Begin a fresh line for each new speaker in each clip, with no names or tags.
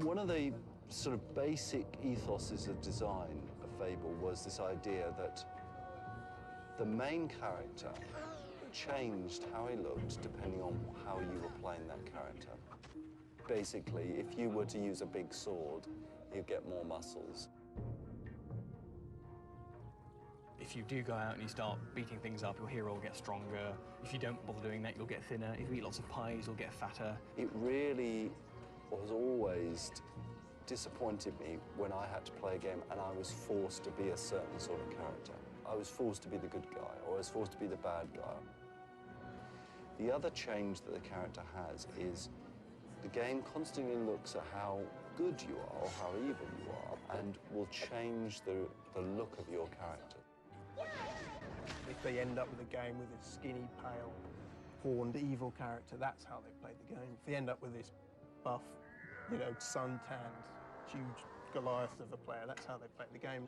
One of the sort of basic ethoses of design of Fable was this idea that the main character changed how he looked depending on how you were playing that character. Basically, if you were to use a big sword, you'd get more muscles.
If you do go out and you start beating things up, your hero will get stronger. If you don't bother doing that, you'll get thinner. If you eat lots of pies, you'll get fatter.
It really was always disappointed me when I had to play a game and I was forced to be a certain sort of character. I was forced to be the good guy, or I was forced to be the bad guy. The other change that the character has is the game constantly looks at how good you are or how evil you are and will change the look of your character.
If they end up with a game with a skinny, pale, horned, evil character, that's how they played the game. If they end up with this buff, you know, sun-tanned, huge Goliath of a player, that's how they played the game.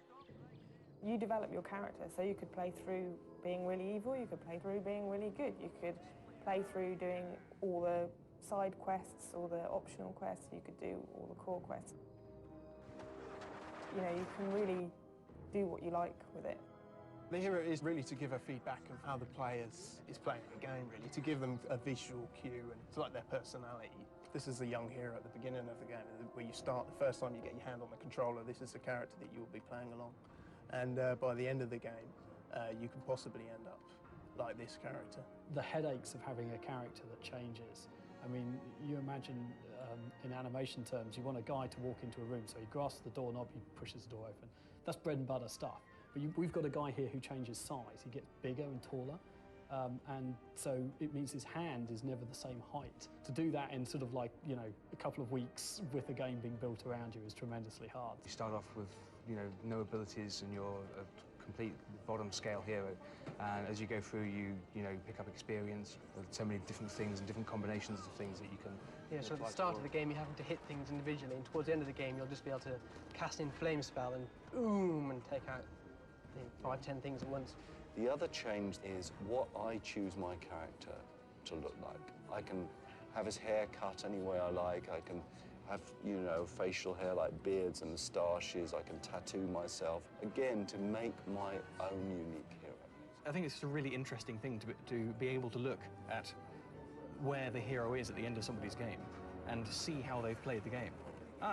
You develop your character, so you could play through being really evil, you could play through being really good, you could play through doing all the side quests, all the optional quests, you could do all the core quests. You know, you can really do what you like with it.
The hero is really to give a feedback of how the player is playing the game, really, to give them a visual cue and to like their personality. This is a young hero at the beginning of the game, where you start, the first time you get your hand on the controller, this is the character that you will be playing along. And by the end of the game, you can possibly end up like this character.
The headaches of having a character that changes. I mean, you imagine in animation terms, you want a guy to walk into a room, so he grasps the doorknob, he pushes the door open. That's bread and butter stuff. But we've got a guy here who changes size. He gets bigger and taller, and so it means his hand is never the same height. To do that in sort of like, you know, a couple of weeks with a game being built around you is tremendously hard.
You start off with, you know, no abilities and you're a complete bottom scale hero, and as you go through, you pick up experience with so many different things and different combinations of things that you can.
Yeah, so at the start of the game you're having to hit things individually, and towards the end of the game you'll just be able to cast in flame spell and boom and take out 5-10 things at once.
The other change is what I choose my character to look like. I can have his hair cut any way I like. I can have, you know, facial hair like beards and moustaches. I can tattoo myself, again, to make my own unique hero.
I think it's a really interesting thing to be able to look at where the hero is at the end of somebody's game and see how they've played the game.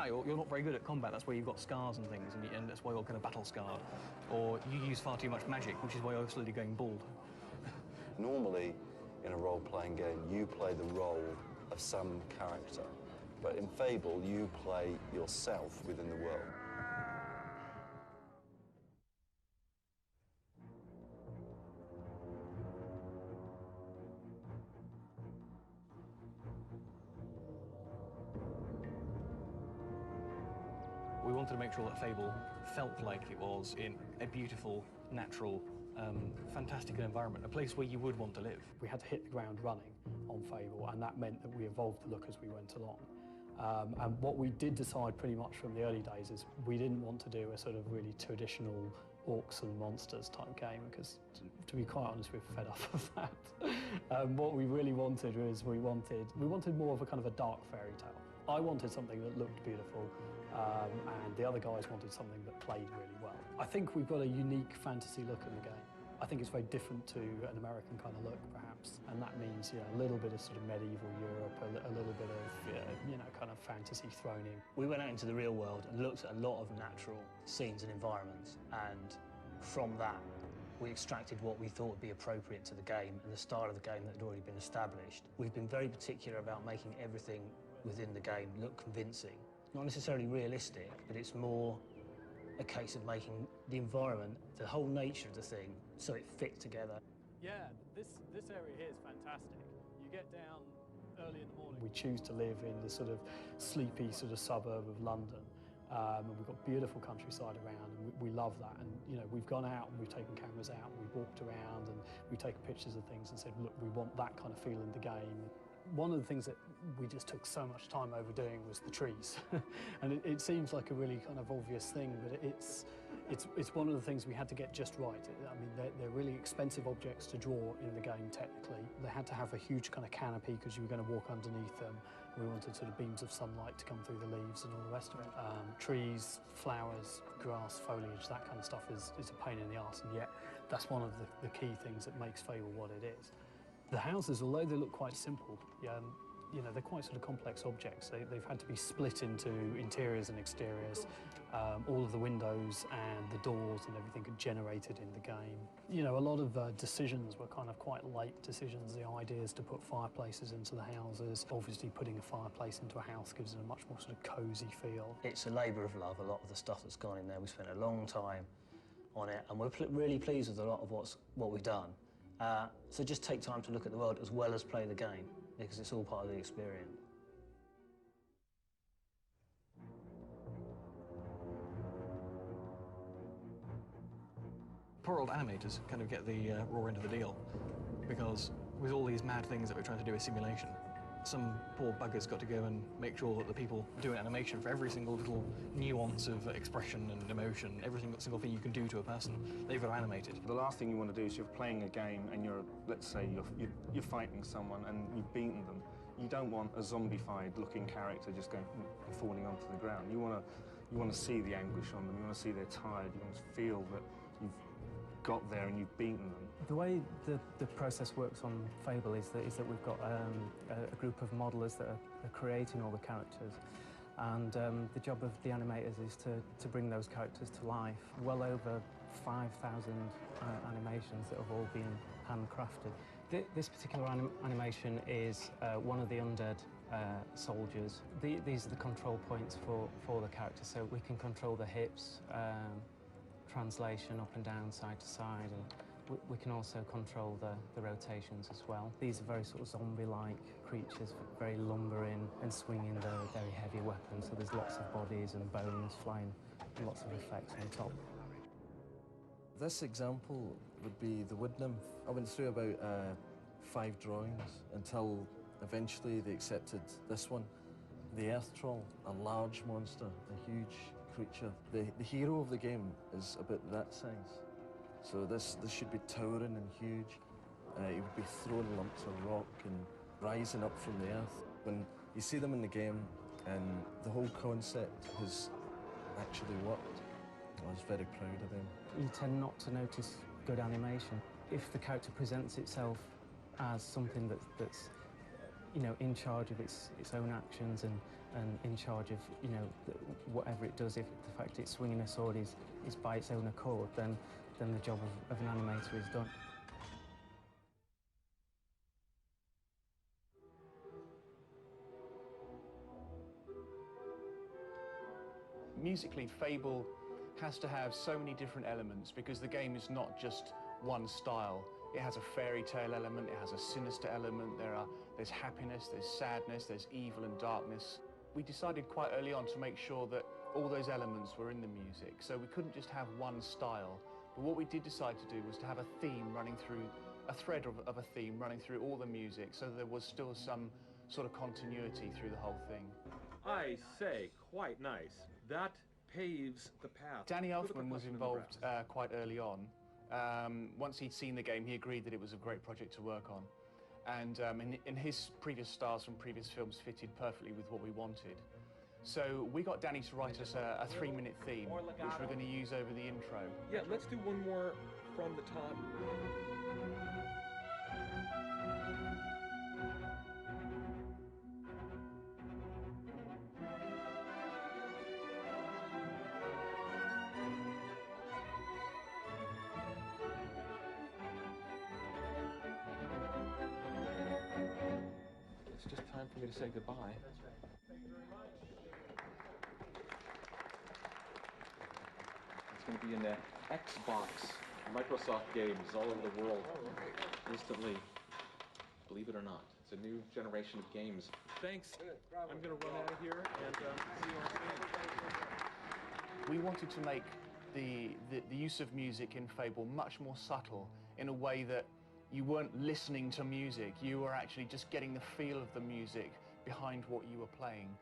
You're not very good at combat, that's why you've got scars and things, and that's why you're kind of battle scarred. Or you use far too much magic, which is why you're slowly going bald.
Normally, in a role-playing game, you play the role of some character. But in Fable, you play yourself within the world.
We wanted to make sure that Fable felt like it was in a beautiful, natural, fantastic environment, a place where you would want to live.
We had to hit the ground running on Fable, and that meant that we evolved the look as we went along. And what we did decide pretty much from the early days is we didn't want to do a sort of really traditional orcs and monsters type game, because to be quite honest, we're fed up of that. What we really wanted was we wanted more of a kind of a dark fairy tale. I wanted something that looked beautiful, and the other guys wanted something that played really well. I think we've got a unique fantasy look in the game. I think it's very different to an American kind of look, perhaps, and that means, you know, a little bit of sort of medieval Europe, a little bit of, you know, kind of fantasy thrown in.
We went out into the real world and looked at a lot of natural scenes and environments, and from that we extracted what we thought would be appropriate to the game and the style of the game that had already been established. We've been very particular about making everything within the game look convincing. Not necessarily realistic, but it's more a case of making the environment, the whole nature of the thing, so it fit together.
Yeah, this area here is fantastic. You get down early in the morning. We choose to live in the sort of sleepy sort of suburb of London, and we've got beautiful countryside around, and we love that. And you know, we've gone out and we've taken cameras out and we've walked around and we've taken pictures of things and said, look, we want that kind of feel in the game. One of the things that we just took so much time over doing was the trees. And it seems like a really kind of obvious thing, but It's one of the things we had to get just right. I mean, they're really expensive objects to draw in the game, technically. They had to have a huge kind of canopy because you were going to walk underneath them. We wanted sort of beams of sunlight to come through the leaves and all the rest of it. Trees, flowers, grass, foliage, that kind of stuff is a pain in the arse, and yet that's one of the key things that makes Fable what it is. The houses, although they look quite simple, you know, they're quite sort of complex objects. They've had to be split into interiors and exteriors. All of the windows and the doors and everything are generated in the game. You know, a lot of decisions were kind of quite late decisions. The ideas to put fireplaces into the houses. Obviously, putting a fireplace into a house gives it a much more sort of cosy feel.
It's a labour of love, a lot of the stuff that's gone in there. We spent a long time on it, and we're really pleased with a lot of what we've done. So just take time to look at the world as well as play the game, because it's all part of the experience.
Poor old animators kind of get the raw end of the deal, because with all these mad things that we're trying to do with simulation, some poor buggers got to go and make sure that the people doing animation for every single little nuance of expression and emotion, every single thing you can do to a person, they've got to animate it.
The last thing you want to do is you're playing a game and let's say you're fighting someone and you've beaten them. You don't want a zombified looking character just going and falling onto the ground. You want to see the anguish on them. You want to see they're tired. You want to feel that you've got there and you've beaten them.
The way the process works on Fable is that we've got a group of modelers that are creating all the characters, and the job of the animators is to bring those characters to life. Well over 5,000 animations that have all been handcrafted. This particular animation is one of the undead soldiers. These are the control points for the character, so we can control the hips, translation up and down, side to side, and we can also control the rotations as well. These are very sort of zombie-like creatures, very lumbering and swinging their very heavy weapons, so there's lots of bodies and bones flying, and lots of effects on top.
This example would be the wood nymph. I went through about 5 drawings until eventually they accepted this one. The earth troll, a large monster, a huge creature. The hero of the game is about that size. So this should be towering and huge. He would be throwing lumps of rock and rising up from the earth. When you see them in the game and the whole concept has actually worked, I was very proud of them.
You tend not to notice good animation. If the character presents itself as something that's you know, in charge of its own actions and in charge of, you know, whatever it does, if the fact it's swinging a sword is by its own accord, then the job of an animator is done.
Musically, Fable has to have so many different elements because the game is not just one style. It has a fairy tale element, it has a sinister element, there's happiness, there's sadness, there's evil and darkness. We decided quite early on to make sure that all those elements were in the music, so we couldn't just have one style. But what we did decide to do was to have a theme running through, a thread of a theme running through all the music, so there was still some sort of continuity through the whole thing.
I say, quite nice. That paves the path.
Danny Elfman was involved quite early on. Once he'd seen the game, he agreed that it was a great project to work on. And in his previous styles from previous films fitted perfectly with what we wanted. So we got Danny to write us a 3-minute theme, which we're going to use over the intro.
Yeah, let's do one more from the top. It's just time for me to say goodbye. It's going to be in the Xbox, Microsoft games all over the world instantly. Believe it or not, it's a new generation of games. Thanks. I'm going to run out of here and see you on stage.
We wanted to make the use of music in Fable much more subtle, in a way that you weren't listening to music, you were actually just getting the feel of the music behind what you were playing.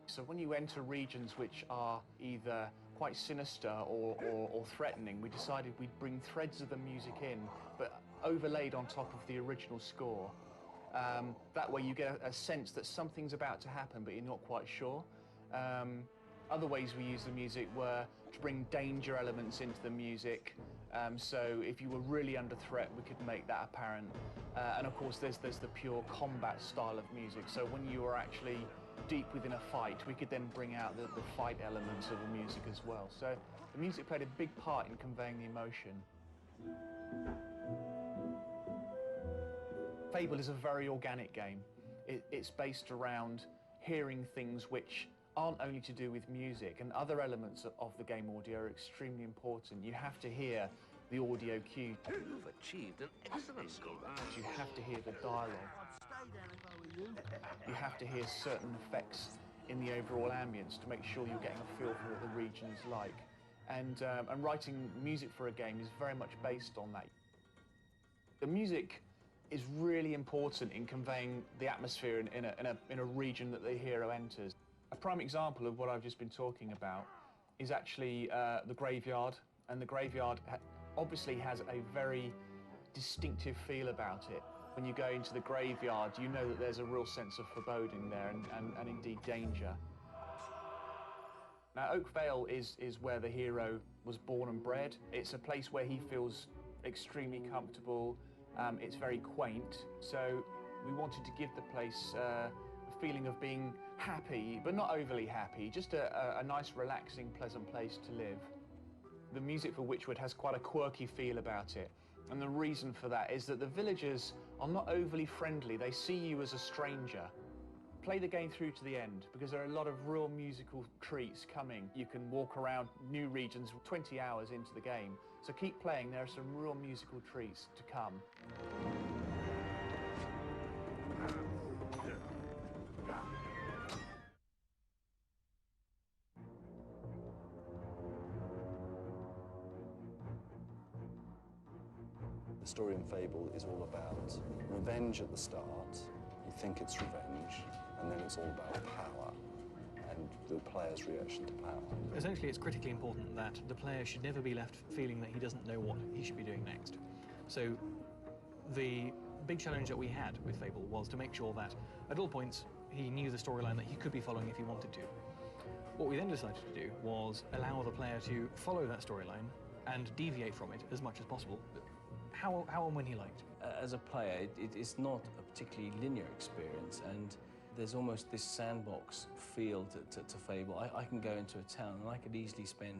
So when you enter regions which are either
quite sinister or threatening, we decided we'd bring threads of the music in, but overlaid on top of the original score. That way you get a sense that something's about to happen, but you're not quite sure. Other ways we use the music were to bring danger elements into the music. So if you were really under threat, we could make that apparent. And of course, there's the pure combat style of music. So when you were actually deep within a fight, we could then bring out the fight elements of the music as well. So the music played a big part in conveying the emotion. Fable is a very organic game. It's based around hearing things which aren't only to do with music, and other elements of the game audio are extremely important. You have to hear the audio cue.
You've achieved an excellent score.
You have to hear the dialogue. You have to hear certain effects in the overall ambience to make sure you're getting a feel for what the region is like. And writing music for a game is very much based on that. The music is really important in conveying the atmosphere in a region that the hero enters. A prime example of what I've just been talking about is actually the graveyard, and the graveyard obviously has a very distinctive feel about it. When you go into the graveyard, you know that there's a real sense of foreboding there and indeed danger. Now, Oak Vale is where the hero was born and bred. It's a place where he feels extremely comfortable. It's very quaint, so we wanted to give the place a feeling of being happy, but not overly happy, just a nice, relaxing, pleasant place to live. The music for Witchwood has quite a quirky feel about it, and the reason for that is that the villagers are not overly friendly. They see you as a stranger. Play the game through to the end, because there are a lot of real musical treats coming. You can walk around new regions 20 hours into the game, so keep playing. There are some real musical treats to come.
The story in Fable is all about revenge at the start. You think it's revenge, and then it's all about power and the player's reaction to power.
Essentially, it's critically important that the player should never be left feeling that he doesn't know what he should be doing next. So the big challenge that we had with Fable was to make sure that at all points he knew the storyline that he could be following if he wanted to. What we then decided to do was allow the player to follow that storyline and deviate from it as much as possible, how and when he liked.
As a player, it's not a particularly linear experience, and there's almost this sandbox feel to Fable. I can go into a town and I could easily spend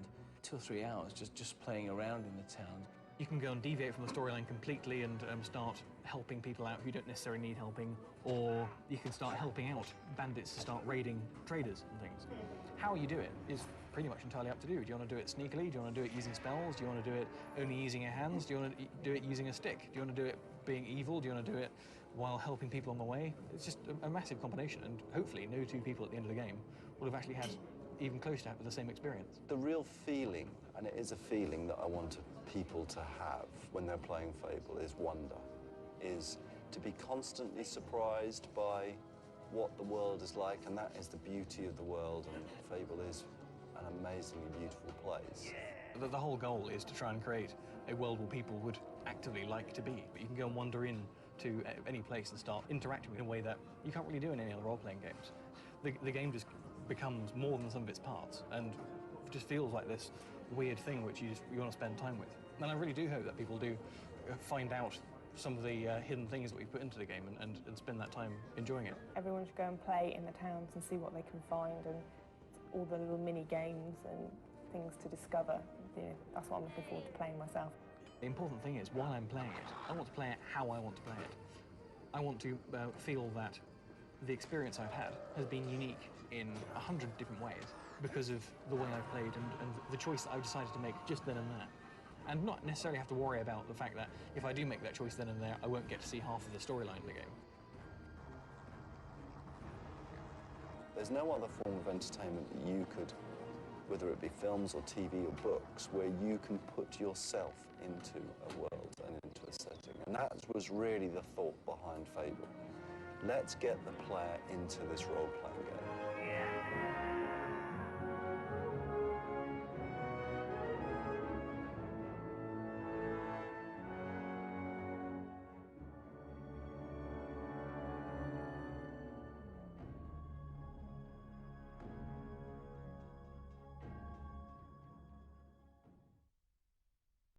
2 or 3 hours just playing around in the town.
You can go and deviate from the storyline completely and start helping people out who don't necessarily need helping, or you can start helping out bandits to start raiding traders and things. How you do it is pretty much entirely up to you. Do you want to do it sneakily? Do you want to do it using spells? Do you want to do it only using your hands? Do you want to do it using a stick? Do you want to do it being evil? Do you want to do it while helping people on the way? It's just a massive combination, and hopefully no two people at the end of the game will have actually had even close to the same experience.
The real feeling, and it is a feeling that I want people to have when they're playing Fable, is wonder, is to be constantly surprised by what the world is like, and that is the beauty of the world, and Fable is an amazingly beautiful place.
The whole goal is to try and create a world where people would actively like to be, but you can go and wander in to any place and start interacting in a way that you can't really do in any other role-playing games. The game just becomes more than some of its parts, and it just feels like this weird thing which you want to spend time with. And I really do hope that people do find out some of the hidden things that we've put into the game and spend that time enjoying it.
Everyone should go and play in the towns and see what they can find, and all the little mini games and things to discover. You know, that's what I'm looking forward to playing myself.
The important thing is, while I'm playing it, I want to play it how I want to play it. I want to feel that the experience I've had has been unique in 100 different ways because of the way I've played and the choice that I've decided to make just then and there. And not necessarily have to worry about the fact that if I do make that choice then and there, I won't get to see half of the storyline of the game.
There's no other form of entertainment that you could, whether it be films or TV or books, where you can put yourself into a world and into a setting. And that was really the thought behind Fable. Let's get the player into this role-playing game.